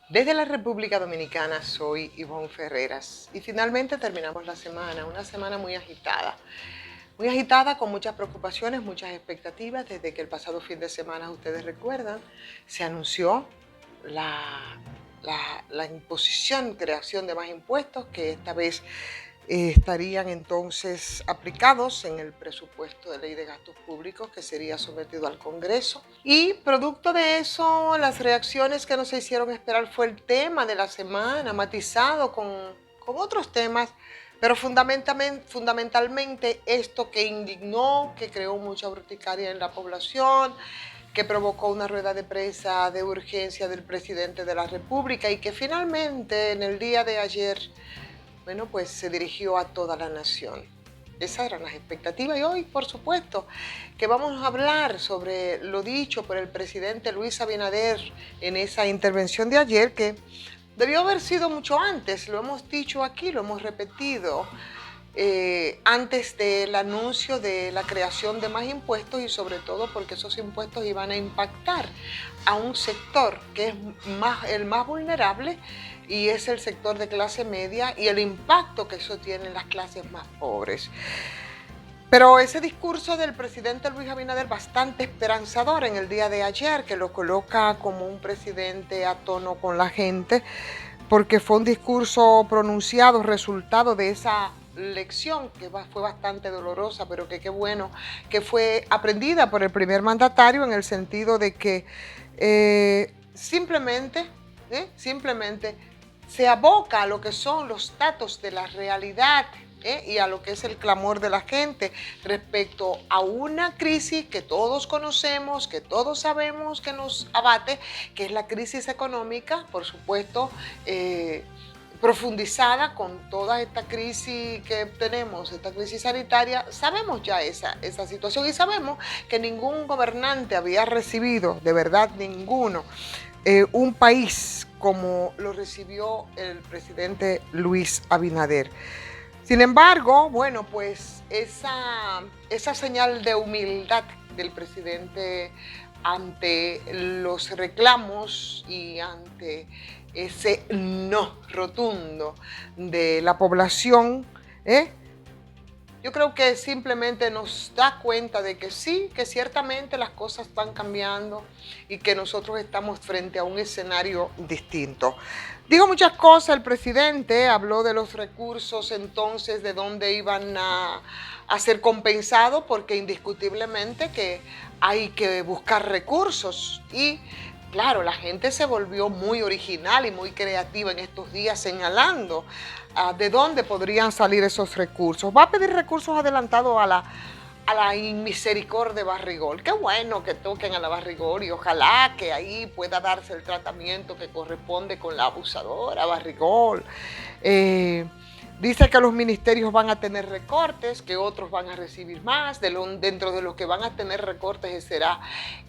Desde la República Dominicana soy Ivonne Ferreras y finalmente terminamos la semana, una semana muy agitada con muchas preocupaciones, muchas expectativas desde que el pasado fin de semana, ustedes recuerdan, se anunció la imposición, creación de más impuestos que esta vez estarían entonces aplicados en el presupuesto de ley de gastos públicos que sería sometido al Congreso. Y producto de eso, las reacciones que nos hicieron esperar fue el tema de la semana, matizado con otros temas, pero fundamentalmente esto que indignó, que creó mucha urticaria en la población, que provocó una rueda de prensa de urgencia del presidente de la República y que finalmente en el día de ayer, bueno, pues se dirigió a toda la nación. Esas eran las expectativas y hoy, por supuesto, que vamos a hablar sobre lo dicho por el presidente Luis Abinader en esa intervención de ayer, que debió haber sido mucho antes, lo hemos dicho aquí, lo hemos repetido, antes del anuncio de la creación de más impuestos y sobre todo porque esos impuestos iban a impactar a un sector que es el más vulnerable y es el sector de clase media y el impacto que eso tiene en las clases más pobres. Pero ese discurso del presidente Luis Abinader bastante esperanzador en el día de ayer, que lo coloca como un presidente a tono con la gente, porque fue un discurso pronunciado, resultado de esa lección que fue bastante dolorosa, pero que qué bueno que fue aprendida por el primer mandatario en el sentido de que simplemente se aboca a lo que son los datos de la realidad y a lo que es el clamor de la gente respecto a una crisis que todos conocemos, que todos sabemos que nos abate, que es la crisis económica, por supuesto, profundizada con toda esta crisis que tenemos, esta crisis sanitaria. Sabemos ya esa situación y sabemos que ningún gobernante había recibido, de verdad ninguno, un país como lo recibió el presidente Luis Abinader. Sin embargo, bueno, pues esa señal de humildad del presidente ante los reclamos y ante ese no rotundo de la población, yo creo que simplemente nos da cuenta de que sí, que ciertamente las cosas están cambiando y que nosotros estamos frente a un escenario distinto. Dijo muchas cosas el presidente, habló de los recursos entonces, de dónde iban a ser compensados, porque indiscutiblemente que hay que buscar recursos y claro, la gente se volvió muy original y muy creativa en estos días señalando de dónde podrían salir esos recursos. Va a pedir recursos adelantados a la inmisericordia de Barrigol. Qué bueno que toquen a la Barrigol y ojalá que ahí pueda darse el tratamiento que corresponde con la abusadora Barrigol. Dice que los ministerios van a tener recortes, que otros van a recibir más. Dentro de los que van a tener recortes será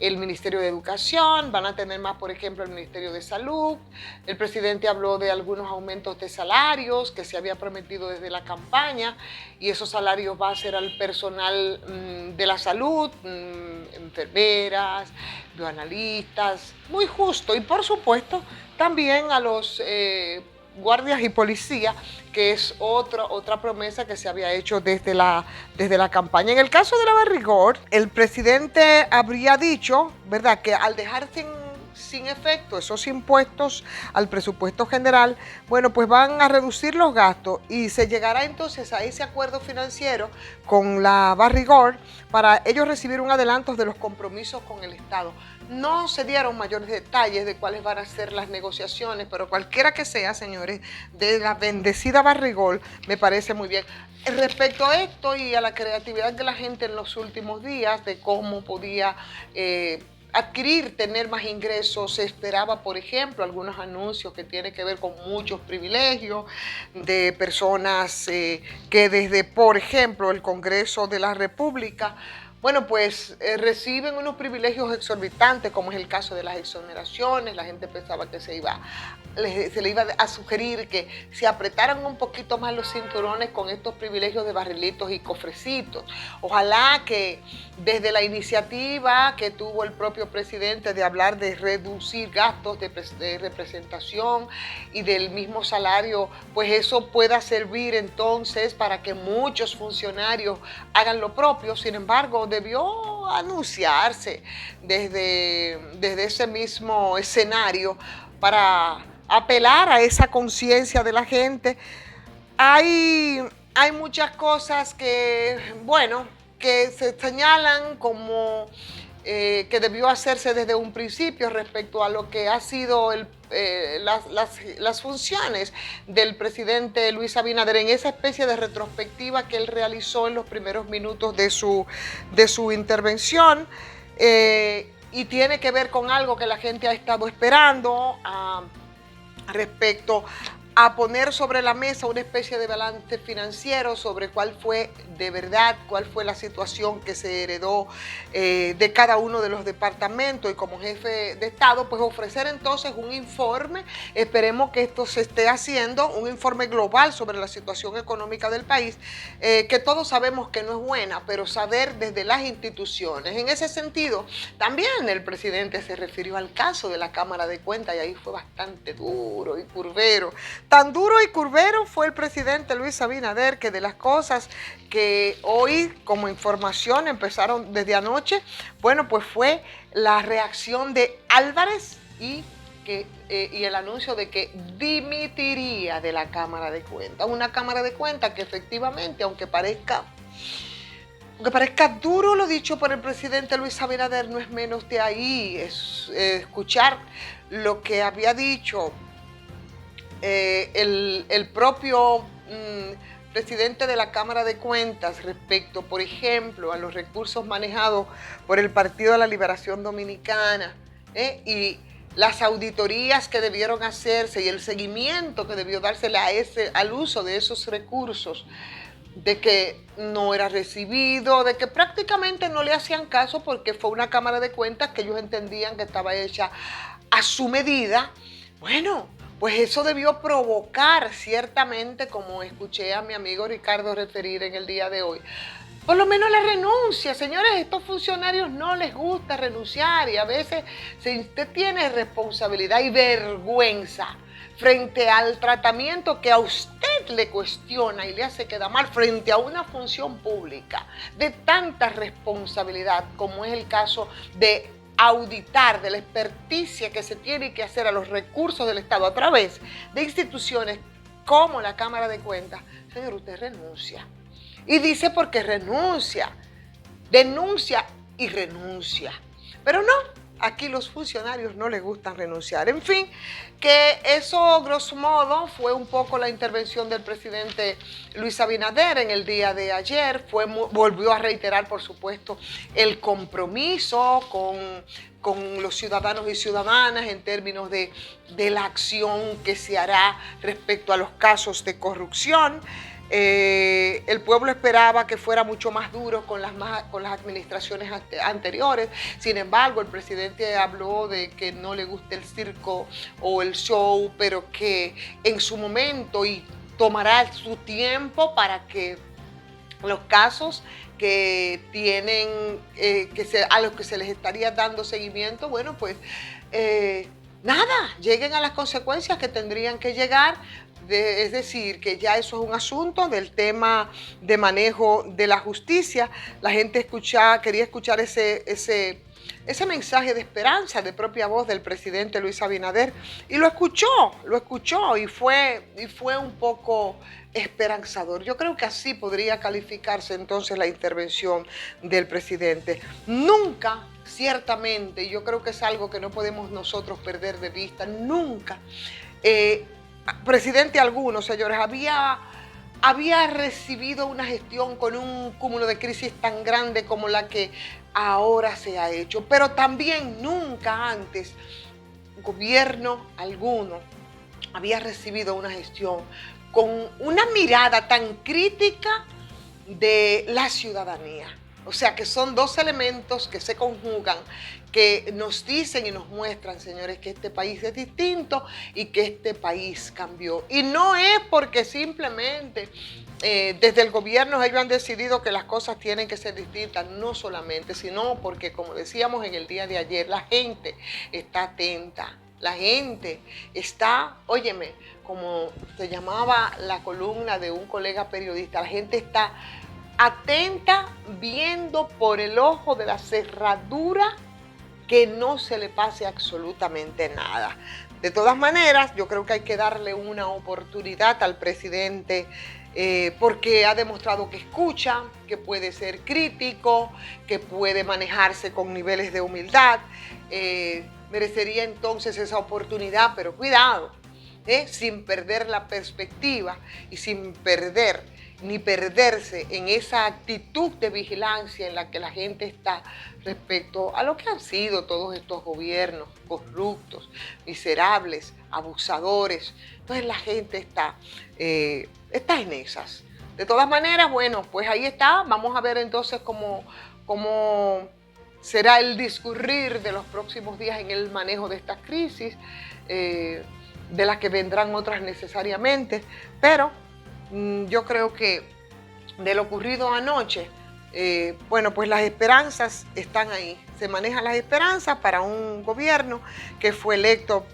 el Ministerio de Educación, van a tener más, por ejemplo, el Ministerio de Salud. El presidente habló de algunos aumentos de salarios que se había prometido desde la campaña y esos salarios va a ser al personal de la salud, enfermeras, bioanalistas, muy justo. Y por supuesto también a los guardias y policías, que es otra promesa que se había hecho desde la campaña. En el caso de la Barrigol, el presidente habría dicho, ¿verdad?, que al dejar sin efecto esos impuestos al presupuesto general, bueno, pues van a reducir los gastos y se llegará entonces a ese acuerdo financiero con la Barrigol para ellos recibir un adelanto de los compromisos con el Estado. No se dieron mayores detalles de cuáles van a ser las negociaciones, pero cualquiera que sea, señores, de la bendecida Barrigol, me parece muy bien. Respecto a esto y a la creatividad de la gente en los últimos días, de cómo podía adquirir, tener más ingresos, se esperaba, por ejemplo, algunos anuncios que tienen que ver con muchos privilegios de personas que desde, por ejemplo, el Congreso de la República Bueno, pues reciben unos privilegios exorbitantes, como es el caso de las exoneraciones. La gente pensaba que se le iba a sugerir que se apretaran un poquito más los cinturones con estos privilegios de barrilitos y cofrecitos. Ojalá que desde la iniciativa que tuvo el propio presidente de hablar de reducir gastos de representación y del mismo salario, pues eso pueda servir entonces para que muchos funcionarios hagan lo propio. Sin embargo, debió anunciarse desde ese mismo escenario para apelar a esa conciencia de la gente. Hay muchas cosas que, bueno, que se señalan como que debió hacerse desde un principio respecto a lo que ha sido las funciones del presidente Luis Abinader en esa especie de retrospectiva que él realizó en los primeros minutos de su intervención. Y tiene que ver con algo que la gente ha estado esperando respecto a poner sobre la mesa una especie de balance financiero sobre cuál fue de verdad, cuál fue la situación que se heredó de cada uno de los departamentos, y como jefe de Estado, pues ofrecer entonces un informe. Esperemos que esto se esté haciendo, un informe global sobre la situación económica del país, que todos sabemos que no es buena, pero saber desde las instituciones. En ese sentido, también el presidente se refirió al caso de la Cámara de Cuentas, y ahí fue bastante duro y curvero. Tan duro y curvero fue el presidente Luis Abinader, que de las cosas que hoy como información empezaron desde anoche, bueno, pues fue la reacción de Álvarez y el anuncio de que dimitiría de la Cámara de Cuentas. Una Cámara de Cuentas que efectivamente, aunque parezca duro lo dicho por el presidente Luis Abinader, no es menos de ahí. Es escuchar lo que había dicho el propio presidente de la Cámara de Cuentas respecto, por ejemplo, a los recursos manejados por el Partido de la Liberación Dominicana, y las auditorías que debieron hacerse y el seguimiento que debió dársele al uso de esos recursos, de que no era recibido, de que prácticamente no le hacían caso porque fue una Cámara de Cuentas que ellos entendían que estaba hecha a su medida. Bueno, pues eso debió provocar ciertamente, como escuché a mi amigo Ricardo referir en el día de hoy, por lo menos la renuncia. Señores, a estos funcionarios no les gusta renunciar, y a veces, si usted tiene responsabilidad y vergüenza frente al tratamiento que a usted le cuestiona y le hace quedar mal frente a una función pública de tanta responsabilidad como es el caso de auditar, de la experticia que se tiene que hacer a los recursos del Estado a través de instituciones como la Cámara de Cuentas, señor, usted renuncia. Y dice por qué renuncia, denuncia y renuncia. Pero no, aquí los funcionarios no les gustan renunciar. En fin, que eso, grosso modo, fue un poco la intervención del presidente Luis Abinader en el día de ayer. Volvió a reiterar, por supuesto, el compromiso con los ciudadanos y ciudadanas en términos de la acción que se hará respecto a los casos de corrupción. El pueblo esperaba que fuera mucho más duro con las administraciones anteriores. Sin embargo, el presidente habló de que no le gusta el circo o el show, pero que en su momento y tomará su tiempo para que los casos que tienen, a los que se les estaría dando seguimiento, bueno, pues nada, lleguen a las consecuencias que tendrían que llegar. Es decir, que ya eso es un asunto del tema de manejo de la justicia. La gente quería escuchar ese mensaje de esperanza de propia voz del presidente Luis Abinader, y lo escuchó y fue un poco esperanzador. Yo creo que así podría calificarse entonces la intervención del presidente. Nunca, ciertamente, y yo creo que es algo que no podemos nosotros perder de vista, nunca presidente alguno, señores, había recibido una gestión con un cúmulo de crisis tan grande como la que ahora se ha hecho. Pero también nunca antes gobierno alguno había recibido una gestión con una mirada tan crítica de la ciudadanía. O sea que son dos elementos que se conjugan, que nos dicen y nos muestran, señores, que este país es distinto y que este país cambió. Y no es porque simplemente desde el gobierno ellos han decidido que las cosas tienen que ser distintas, no solamente, sino porque, como decíamos en el día de ayer, la gente está atenta. La gente está, óyeme, como se llamaba la columna de un colega periodista, la gente está atenta, viendo por el ojo de la cerradura que no se le pase absolutamente nada. De todas maneras, yo creo que hay que darle una oportunidad al presidente porque ha demostrado que escucha, que puede ser crítico, que puede manejarse con niveles de humildad. Merecería entonces esa oportunidad, pero cuidado, sin perder la perspectiva y sin perderse en esa actitud de vigilancia en la que la gente está respecto a lo que han sido todos estos gobiernos corruptos, miserables, abusadores. Entonces la gente está en esas. De todas maneras, bueno, pues ahí está. Vamos a ver entonces cómo será el discurrir de los próximos días en el manejo de estas crisis, de las que vendrán otras necesariamente, pero yo creo que de lo ocurrido anoche, bueno, pues las esperanzas están ahí. Se manejan las esperanzas para un gobierno que fue electo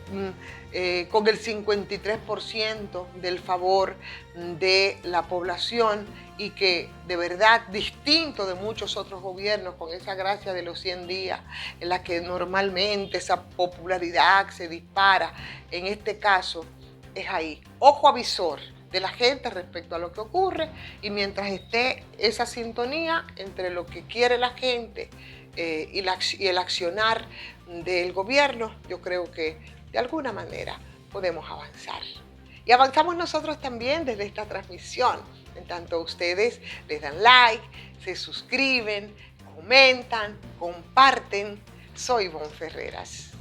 con el 53% del favor de la población y que de verdad, distinto de muchos otros gobiernos, con esa gracia de los 100 días en la que normalmente esa popularidad se dispara, en este caso es ahí. Ojo avisor de la gente respecto a lo que ocurre, y mientras esté esa sintonía entre lo que quiere la gente y el accionar del gobierno, yo creo que de alguna manera podemos avanzar. Y avanzamos nosotros también desde esta transmisión, en tanto ustedes les dan like, se suscriben, comentan, comparten. Soy Ivonne Ferreras.